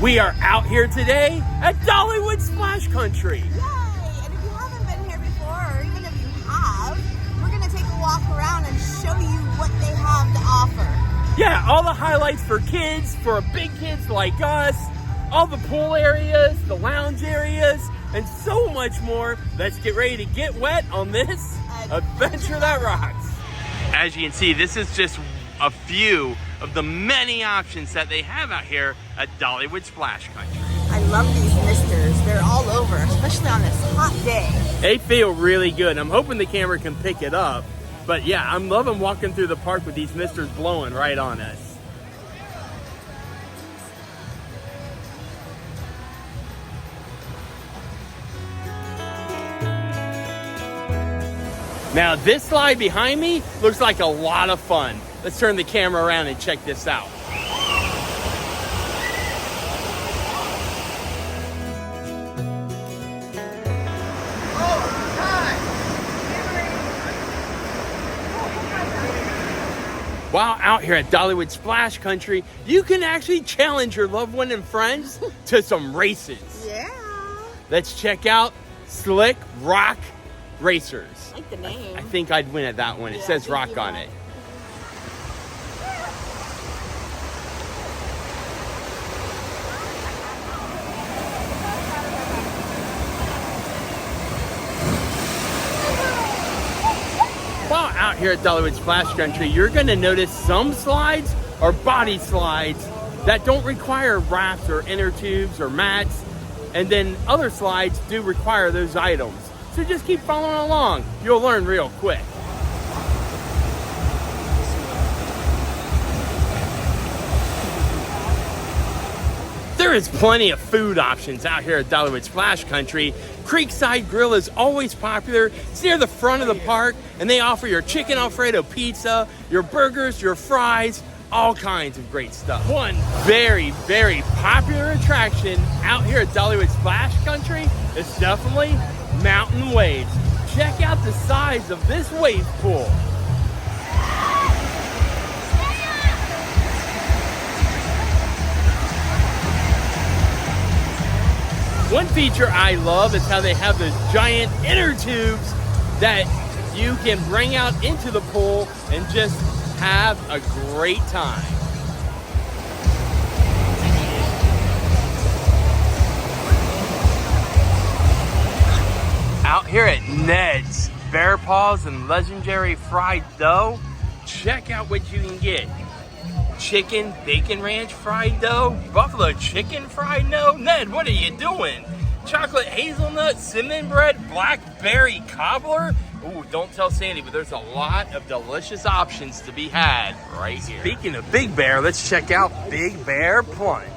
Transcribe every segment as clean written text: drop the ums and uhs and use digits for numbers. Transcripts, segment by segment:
We are out here today at Dollywood Splash Country. Yay! And if you haven't been here before, or even if you have, we're going to take a walk around and show you what they have to offer. Yeah, all the highlights for kids, for big kids like us, all the pool areas, the lounge areas, and so much more. Let's get ready to get wet on this adventure that rocks. As you can see, this is just a few of the many options that they have out here at Dollywood Splash Country. I love these misters. They're all over, especially on this hot day. They feel really good. I'm hoping the camera can pick it up. But yeah, I'm loving walking through the park with these misters blowing right on us. Now this slide behind me looks like a lot of fun. Let's turn the camera around and check this out. While out here at Dollywood Splash Country, you can actually challenge your loved one and friends to some races. Yeah. Let's check out Slick Rock Racers. I like the name. I think I'd win at that one. It says rock on it. While out here at Dollywood Splash Country, you're going to notice some slides are body slides that don't require rafts or inner tubes or mats, and then other slides do require those items. So just keep following along. You'll learn real quick. There is plenty of food options out here at Dollywood Splash Country. Creekside Grill is always popular. It's near the front of the park, and they offer your chicken Alfredo pizza, your burgers, your fries, all kinds of great stuff. One very, very popular attraction out here at Dollywood Splash Country is definitely mountain waves. Check out the size of this wave pool. One feature I love is how they have those giant inner tubes that you can bring out into the pool and just have a great time. Out here at Ned's Bear Paws and Legendary Fried Dough, check out what you can get. Chicken bacon ranch fried dough, buffalo chicken fried dough. Ned, what are you doing? Chocolate hazelnut cinnamon bread, blackberry cobbler. Ooh, don't tell Sandy, but there's a lot of delicious options to be had right here. Speaking of Big Bear, let's check out Big Bear Plunge.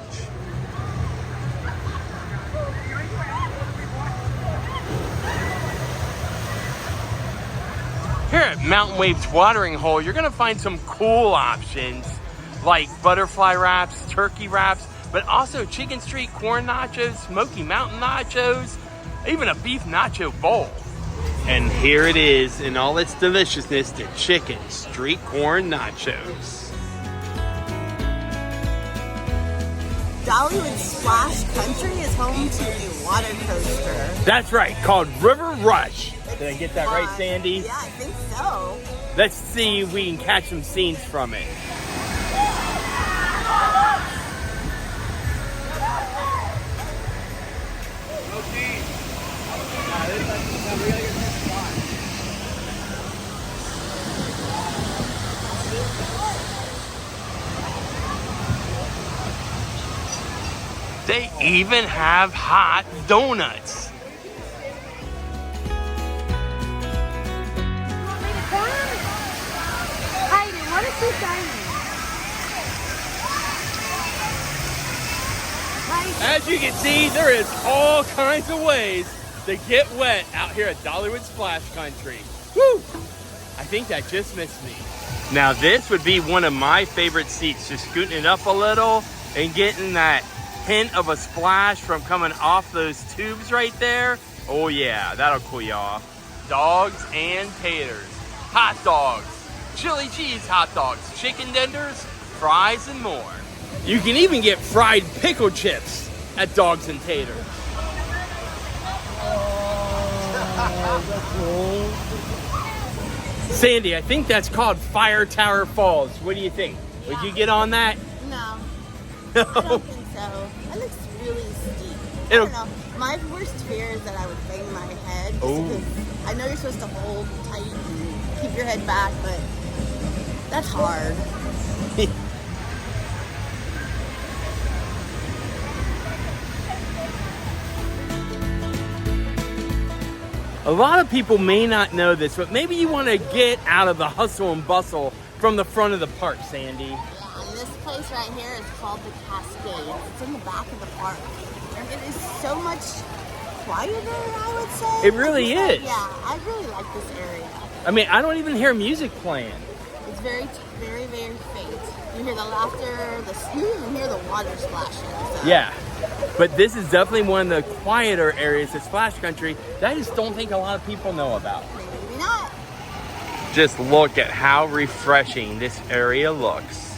Here at Mountain Waves Watering Hole, you're gonna find some cool options like butterfly wraps, turkey wraps, but also chicken street corn nachos, Smoky Mountain nachos, even a beef nacho bowl. And here it is in all its deliciousness, the chicken street corn nachos. Dollywood Splash Country is home to a water coaster. That's right, called River Rush. Did I get that right, Sandy? Yeah, I think so. Let's see if we can catch some scenes from it. They even have hot donuts. Hayden, what is this diamond? As you can see, there is all kinds of ways to get wet out here at Dollywood Splash Country. Woo! I think that just missed me. Now this would be one of my favorite seats, just scooting it up a little and getting that hint of a splash from coming off those tubes right there. Oh yeah, that'll cool you off. Dogs and taters, hot dogs, chili cheese hot dogs, chicken tenders, fries, and more. You can even get fried pickle chips at Dogs and Taters. Sandy, I think that's called Fire Tower Falls. What do you think? Would you get on that? No. No. I don't think so. It looks really steep. I It'll- don't know. My worst fear is that I would bang my head. Just Oh. because I know you're supposed to hold tight and keep your head back, but that's hard. A lot of people may not know this, but maybe you want to get out of the hustle and bustle from the front of the park, Sandy. Yeah, and this place right here is called the Cascade. It's in the back of the park. And it is so much quieter, I would say. It really is. Yeah, I really like this area. I mean, I don't even hear music playing. It's very, very, very faint. You hear the laughter, you even hear the water splashing. So. Yeah, but this is definitely one of the quieter areas of Splash Country that I just don't think a lot of people know about. Maybe not. Just look at how refreshing this area looks.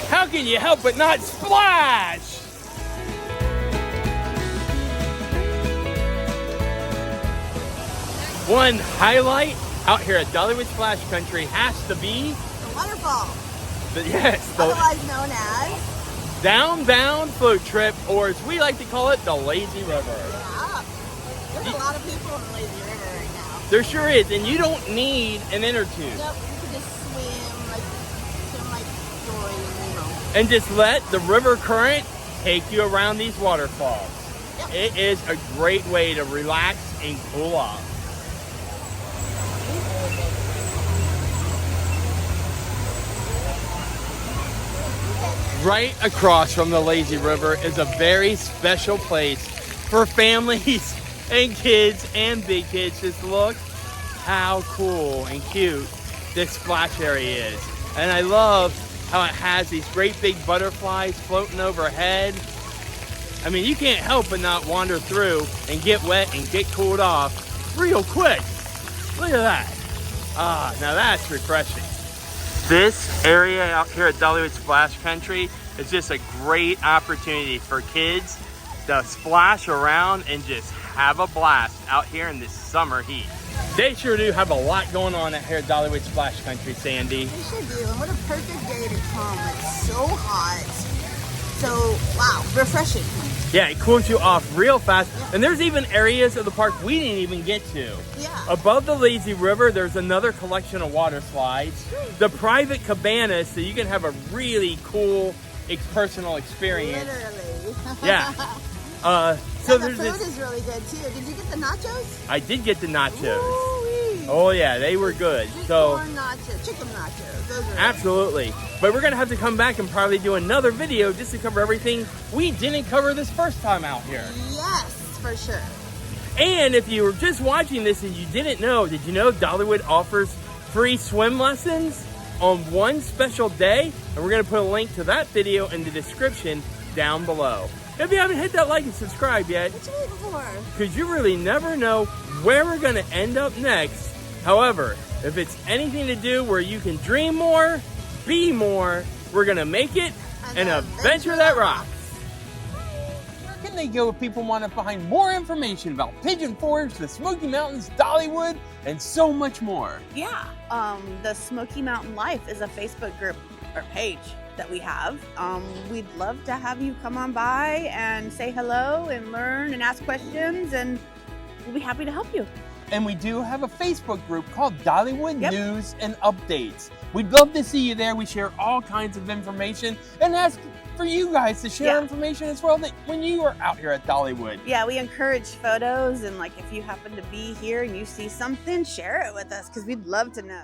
How can you help but not splash? One highlight out here at Dollywood Splash Country has to be The waterfall, the otherwise known as. Downbound Float Trip, or as we like to call it, the Lazy River. Yeah. There's a lot of people in the Lazy River right now. There sure is, and you don't need an inner tube. Yep, you can just swim like Dory, And just let the river current take you around these waterfalls. Yep. It is a great way to relax and cool off. Right across from the Lazy River is a very special place for families and kids and big kids. Just look how cool and cute this splash area is. And I love how it has these great big butterflies floating overhead. I mean, you can't help but not wander through and get wet and get cooled off real quick. Look at that. Ah, now that's refreshing. This area out here at Dollywood Splash Country is just a great opportunity for kids to splash around and just have a blast out here in this summer heat. They sure do have a lot going on out here at Dollywood Splash Country, Sandy. They sure do, and what a perfect day to come. It's so hot. So, wow, refreshing. Yeah, it cools you off real fast. And there's even areas of the park we didn't even get to. Yeah. Above the Lazy River, there's another collection of water slides. The private cabanas, so you can have a really cool personal experience. Literally. Yeah. So And the there's food this. is really good too. Did you get the nachos? I did get the nachos. Ooh-wee. Oh yeah, they were good. Sweet So corn nachos, chicken nachos. Those are absolutely. But we're gonna have to come back and probably do another video just to cover everything we didn't cover this first time out here. Yes, for sure. And if you were just watching this and you didn't know, did you know Dollywood offers free swim lessons on one special day? And we're gonna put a link to that video in the description down below. If you haven't hit that like and subscribe yet, What you waiting for? because you really never know where we're gonna end up next. However, if it's anything to do where you can dream more, be more, we're gonna make it an adventure that rocks. Where can they go if people want to find more information about Pigeon Forge, the Smoky Mountains, Dollywood, and so much more? Yeah. The Smoky Mountain Life is a Facebook group or page that we have. We'd love to have you come on by and say hello and learn and ask questions, and we'll be happy to help you. And we do have a Facebook group called Dollywood Yep. News and Updates. We'd love to see you there. We share all kinds of information and ask for you guys to share Yeah. information as well that when you are out here at Dollywood. Yeah, we encourage photos, and like if you happen to be here and you see something, share it with us because we'd love to know.